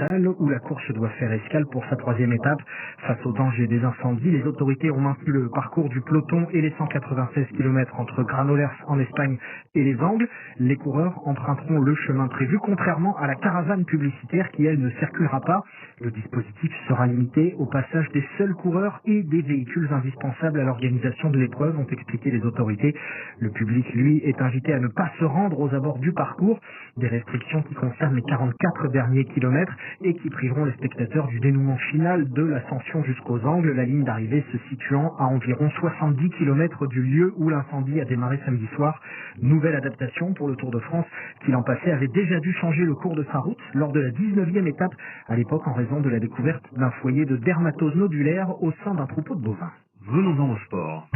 capitale où la course doit faire escale pour sa troisième étape. Face au danger des incendies, les autorités ont maintenu le parcours du peloton et les 196 km entre Granollers en Espagne et les Angles. Les coureurs emprunteront le chemin prévu, contrairement à la caravane publicitaire qui, elle, ne circulera pas. Le dispositif sera limité au passage des seuls coureurs et des véhicules indispensables à l'organisation de l'épreuve, ont expliqué les autorités. Le public, lui, est invité à ne pas se rendre aux abords du parcours. Des restrictions qui concernent les 44 derniers kilomètres et qui priveront les spectateurs du dénouement final de l'ascension jusqu'aux Angles, la ligne d'arrivée se situant à environ 70 km du lieu où l'incendie a démarré samedi soir. Nouvelle adaptation pour le Tour de France qui l'an passé avait déjà dû changer le cours de sa route lors de la 19e étape, à l'époque en raison de la découverte d'un foyer de dermatose nodulaire au sein d'un troupeau de bovins. Venons-en au sport.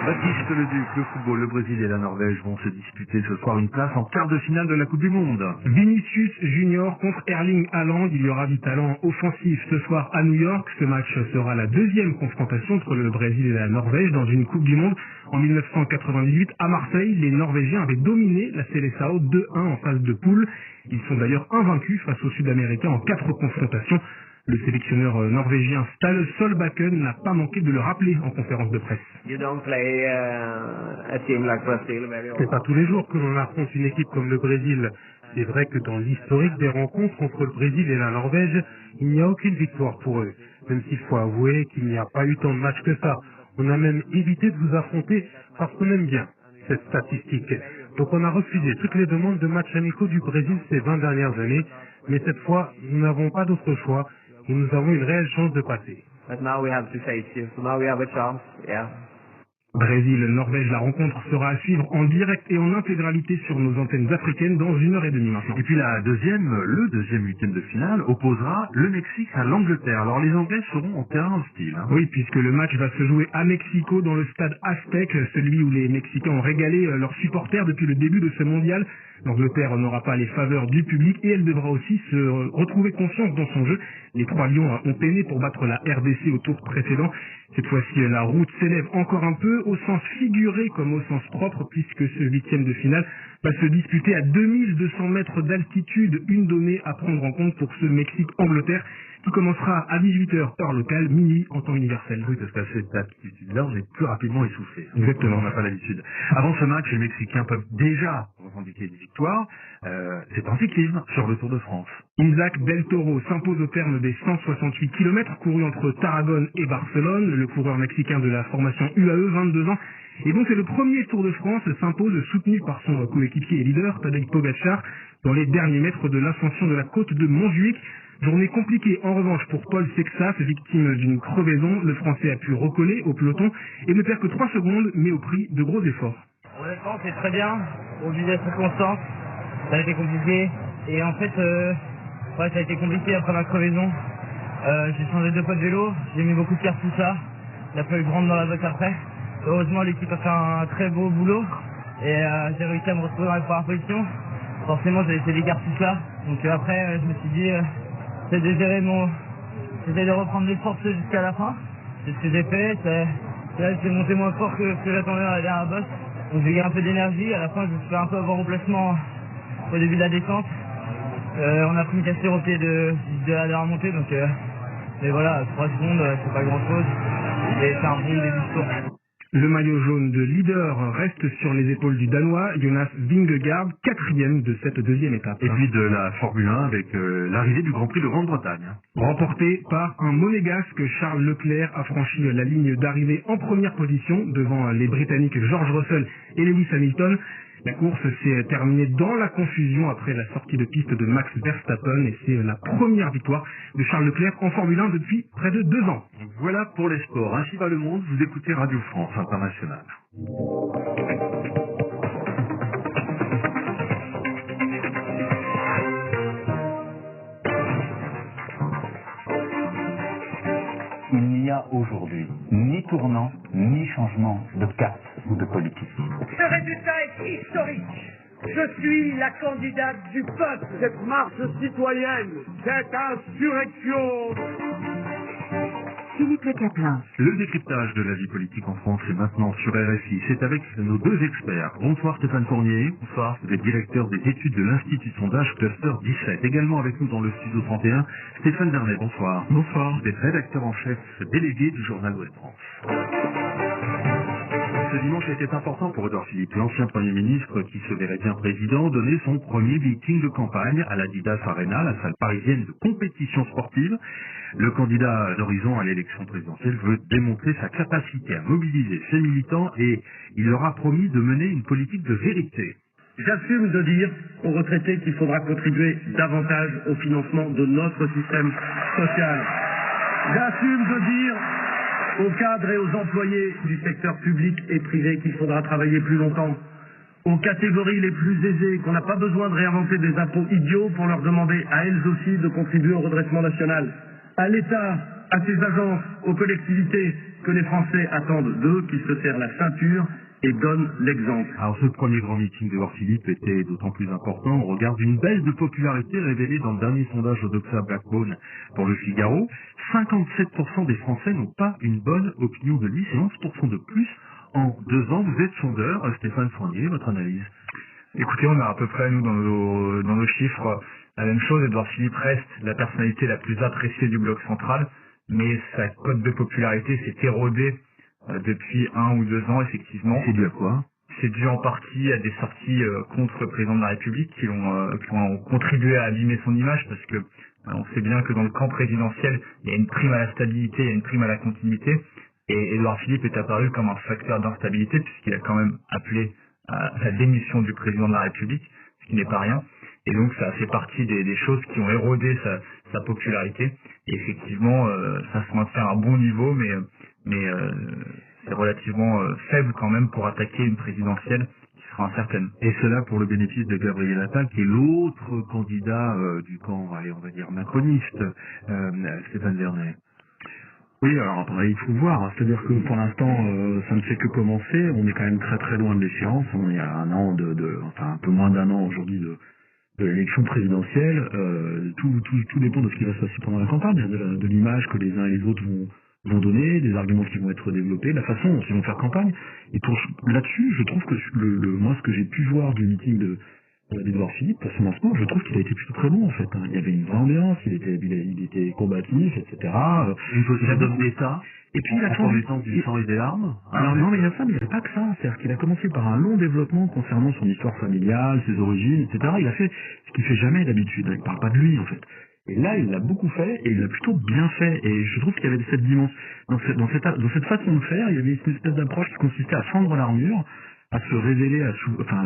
Baptiste Leduc, le football, le Brésil et la Norvège vont se disputer ce soir une place en quart de finale de la Coupe du Monde. Vinicius Junior contre Erling Haaland, il y aura du talent offensif ce soir à New York. Ce match sera la deuxième confrontation entre le Brésil et la Norvège dans une Coupe du Monde. En 1998, à Marseille, les Norvégiens avaient dominé la Seleção 2-1 en phase de poule. Ils sont d'ailleurs invaincus face aux Sud-Américains en 4 confrontations. Le sélectionneur norvégien Ståle Solbakken n'a pas manqué de le rappeler en conférence de presse. C'est pas tous les jours que l'on affronte une équipe comme le Brésil. C'est vrai que dans l'historique des rencontres entre le Brésil et la Norvège, il n'y a aucune victoire pour eux. Même s'il faut avouer qu'il n'y a pas eu tant de matchs que ça. On a même évité de vous affronter parce qu'on aime bien cette statistique. Donc on a refusé toutes les demandes de matchs amicaux du Brésil ces 20 dernières années. Mais cette fois, nous n'avons pas d'autre choix. Et nous avons une réelle chance de passer. Brésil-Norvège, la rencontre sera à suivre en direct et en intégralité sur nos antennes africaines dans 1h30 maintenant. Et puis le deuxième huitième de finale opposera le Mexique à l'Angleterre. Alors les Anglais seront en terrain hostile. Oui, puisque le match va se jouer à Mexico dans le stade Aztec, celui où les Mexicains ont régalé leurs supporters depuis le début de ce mondial. L'Angleterre n'aura pas les faveurs du public et elle devra aussi se retrouver confiance dans son jeu. Les trois Lions ont peiné pour battre la RDC au tour précédent. Cette fois-ci, la route s'élève encore un peu, au sens figuré comme au sens propre, puisque ce huitième de finale va se disputer à 2200 mètres d'altitude, une donnée à prendre en compte pour ce Mexique-Angleterre, qui commencera à 18h heure locale, minuit en temps universel. Oui, parce qu'à cette altitude-là, on est plus rapidement essoufflé. Exactement. On n'a pas l'habitude. Avant ce match, les Mexicains peuvent déjà revendiquer une victoire. C'est en cyclisme sur le Tour de France. Isaac Del Toro s'impose au terme des 168 km courus entre Tarragone et Barcelone. Le coureur mexicain de la formation UAE, 22 ans, et donc c'est le premier Tour de France, s'impose soutenu par son coéquipier et leader, Tadej Pogacar, dans les derniers mètres de l'ascension de la côte de Montjuïc. Journée compliquée en revanche pour Paul Sexas, victime d'une crevaison. Le Français a pu recoller au peloton et ne perd que 3 secondes, mais au prix de gros efforts. Honnêtement, c'est très bien, au vu des circonstances. Ça a été compliqué. Et en fait, ça a été compliqué après ma crevaison. J'ai changé 2 poids de vélo, j'ai mis beaucoup de cartouches là. Il a fallu que je rentre dans la boîte après. Heureusement, l'équipe a fait un très beau boulot. Et j'ai réussi à me retrouver dans la première position. Forcément, j'ai laissé les cartouches là. Donc après, je me suis dit, j'essaie de reprendre les forces jusqu'à la fin. C'est ce que j'ai fait. Là, j'ai monté moins fort que j'attendais à la dernière bosse. Donc j'ai eu un peu d'énergie. À la fin, je me suis fait un peu avoir au placement au début de la descente. On a pris une cassure au pied de la dernière montée. Donc, mais voilà, 3 secondes, c'est pas grand chose. Et c'est un bon début de tour. Le maillot jaune de leader reste sur les épaules du Danois Jonas Vingegaard, 4e de cette deuxième étape. Et puis de la Formule 1 avec l'arrivée du Grand Prix de Grande-Bretagne. Remporté par un monégasque, Charles Leclerc a franchi la ligne d'arrivée en première position devant les Britanniques George Russell et Lewis Hamilton. La course s'est terminée dans la confusion après la sortie de piste de Max Verstappen et c'est la première victoire de Charles Leclerc en Formule 1 depuis près de 2 ans. Voilà pour les sports. Ainsi va le monde, vous écoutez Radio France Internationale. Il n'y a aujourd'hui ni tournant, ni changement de cap ou de politique. Ce résultat est historique. Je suis la candidate du peuple. Cette marche citoyenne, cette insurrection Philippe Le Caplin. Le décryptage de la vie politique en France est maintenant sur RFI. C'est avec nos deux experts. Bonsoir Stéphane Fournier. Bonsoir. Vous êtes directeur des études de l'Institut de sondage Cluster 17. Également avec nous dans le studio 31, Stéphane Vernet. Bonsoir. Bonsoir. Vous êtes rédacteur en chef délégué du journal Ouest France. Ce dimanche était important pour Édouard Philippe, l'ancien Premier ministre qui se verrait bien président, donner son premier meeting de campagne à l'Adidas Arena, la salle parisienne de compétition sportive. Le candidat d'Horizon à l'élection présidentielle veut démontrer sa capacité à mobiliser ses militants et il leur a promis de mener une politique de vérité. J'assume de dire aux retraités qu'il faudra contribuer davantage au financement de notre système social. J'assume de dire aux cadres et aux employés du secteur public et privé qu'il faudra travailler plus longtemps, aux catégories les plus aisées, qu'on n'a pas besoin de réinventer des impôts idiots pour leur demander à elles aussi de contribuer au redressement national, à l'État, à ses agences, aux collectivités, que les Français attendent d'eux qu'ils se serrent la ceinture et donnent l'exemple. Alors ce premier grand meeting d'Édouard Philippe était d'autant plus important au regard d'une baisse de popularité révélée dans le dernier sondage Odoxa Blackbone pour le Figaro. 57% des Français n'ont pas une bonne opinion de lui, c'est 11% de plus en 2 ans. Vous êtes sondeur, Stéphane Fournier, votre analyse? Écoutez, on a à peu près, nous, dans nos chiffres, la même chose. Édouard Philippe reste la personnalité la plus appréciée du bloc central, mais sa cote de popularité s'est érodée depuis 1 ou 2 ans, effectivement. C'est dû à quoi? C'est dû en partie à des sorties contre le président de la République qui ont contribué à abîmer son image, parce que on sait bien que dans le camp présidentiel, il y a une prime à la stabilité, il y a une prime à la continuité, et Édouard Philippe est apparu comme un facteur d'instabilité, puisqu'il a quand même appelé à la démission du président de la République, ce qui n'est pas rien. Et donc ça fait partie des choses qui ont érodé sa popularité. Et effectivement, ça se maintient à un bon niveau, mais c'est relativement faible quand même pour attaquer une présidentielle qui sera incertaine. Et cela pour le bénéfice de Gabriel Attal, qui est l'autre candidat du camp, on va dire, macroniste, Stéphane Vernet. Oui, alors après, il faut voir. C'est-à-dire que pour l'instant, ça ne fait que commencer. On est quand même très très loin de l'échéance. On est à un an enfin un peu moins d'1 an aujourd'hui de l'élection présidentielle. Tout dépend de ce qui va se passer pendant la campagne, de l'image que les uns et les autres vont donner, des arguments qui vont être développés, la façon dont ils vont faire campagne. Et là-dessus, je trouve que moi, ce que j'ai pu voir du meeting d'Édouard Philippe à son lancement, je trouve qu'il a été plutôt très bon en fait. Il y avait une vraie ambiance, il était combatif, etc. Une position d'homme d'État. Et puis il a en temps du sang et des larmes. Non, mais il y a ça, mais il n'y a pas que ça. C'est-à-dire qu'il a commencé par un long développement concernant son histoire familiale, ses origines, etc. Il a fait ce qu'il fait jamais d'habitude. Il parle pas de lui en fait. Et là, il l'a beaucoup fait, et il l'a plutôt bien fait. Et je trouve qu'il y avait cette dimension, dans cette façon de faire, il y avait une espèce d'approche qui consistait à fendre l'armure, à se révéler, à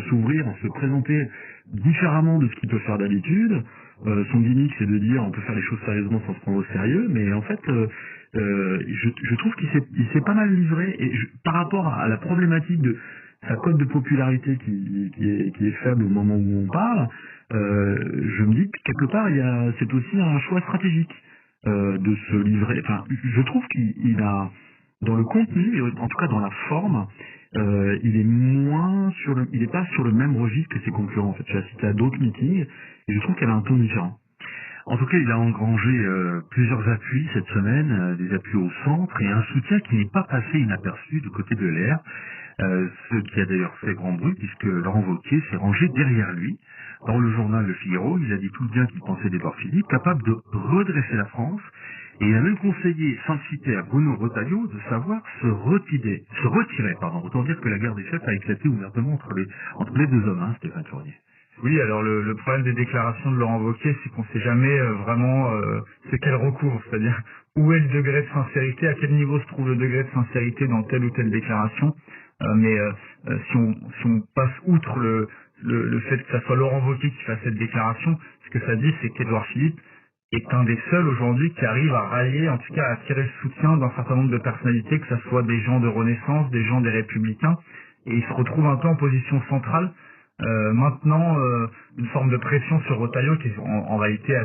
s'ouvrir, à se présenter différemment de ce qu'il peut faire d'habitude. Son gimmick, c'est de dire on peut faire les choses sérieusement sans se prendre au sérieux, mais en fait, je trouve qu'il s'est pas mal livré. Et par rapport à la problématique de sa cote de popularité qui est faible au moment où on parle, je me dis que quelque part, c'est aussi un choix stratégique de se livrer. Enfin, je trouve qu'il a, dans le contenu, et en tout cas dans la forme, il est pas sur le même registre que ses concurrents. En fait, j'ai assisté à d'autres meetings et je trouve qu'elle a un ton différent. En tout cas, il a engrangé plusieurs appuis cette semaine, des appuis au centre et un soutien qui n'est pas passé inaperçu du côté de l'air, ce qui a d'ailleurs fait grand bruit puisque Laurent Wauquiez s'est rangé derrière lui. Dans le journal Le Figaro, il a dit tout le bien qu'il pensait d'Édouard Philippe, capable de redresser la France, et il a même conseillé, sans le citer, à Bruno Retailleau de savoir se retirer. Autant dire que la guerre des chefs a éclaté ouvertement entre les deux hommes, Stéphane Fournier. Oui, alors le problème des déclarations de Laurent Wauquiez, c'est qu'on ne sait jamais vraiment ce qu'elle recouvre, c'est-à-dire où est le degré de sincérité, à quel niveau se trouve le degré de sincérité dans telle ou telle déclaration. Si on passe outre le fait que ça soit Laurent Wauquiez qui fasse cette déclaration, ce que ça dit, c'est qu'Édouard Philippe est un des seuls aujourd'hui qui arrive à rallier, en tout cas à attirer le soutien d'un certain nombre de personnalités, que ce soit des gens de Renaissance, des gens des Républicains, et il se retrouve un peu en position centrale. Maintenant, une forme de pression sur Retailleau qui est en réalité